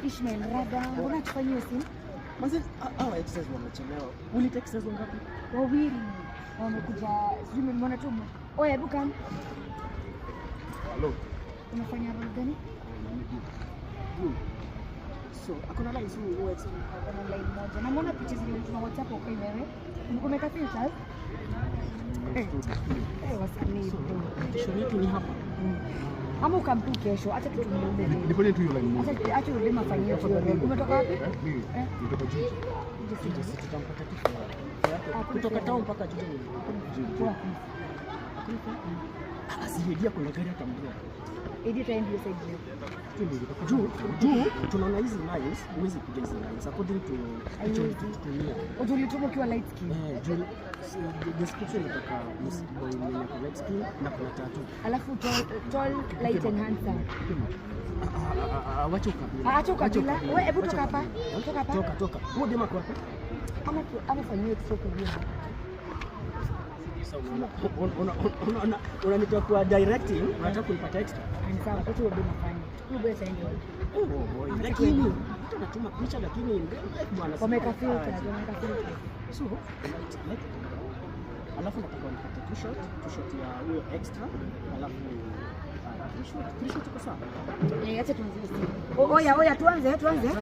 Ishmael Rada, mbona tufanyie simu? Manze, hawa exercise wamechelewa. Ulita exercise ngapi? Wawili. Wamekuja, sijui mbona tu. Oya, hebu come. Hello. Unafanya role gani? So, akona line so akona line moja. Na mbona picha zile tuna WhatsApp okay wewe? Umeka filters? Wasanii. Kesho yetu ni hapa. Ama ukamtu kesho, acha kitu muende. Nipone tu hiyo line moja. Acha urudi mafanyio hiyo. Umetoka wapi? Kutoka jiji. Jiji tutampata kitu. Kutoka town mpaka jiji. Asiyedia kuna gari hata mbele. Editor ndio side juu tunaona hizi lines, huwezi kuja hizi lines according to tutumia. Ujulituma ukiwa light skin. Juu description inataka boy mwenye kwa light skin na kuna tattoo. Alafu tall, light and handsome. Acha ukabila. Wewe hebu toka hapa. Toka. Wewe dema kwa hapa. Ama fanyie extra kujua. Unanitoa kwa directing, unataka kunipata extra. Sawa, kwa hiyo unafanya. Huyo boy sasa ndio. Lakini mtu anatuma picha lakini bwana wameka filter. So, alafu nataka nipate t-shirt ya huyo extra, alafu t-shirt kwa sawa. Acha tuanze. Oya tuanze.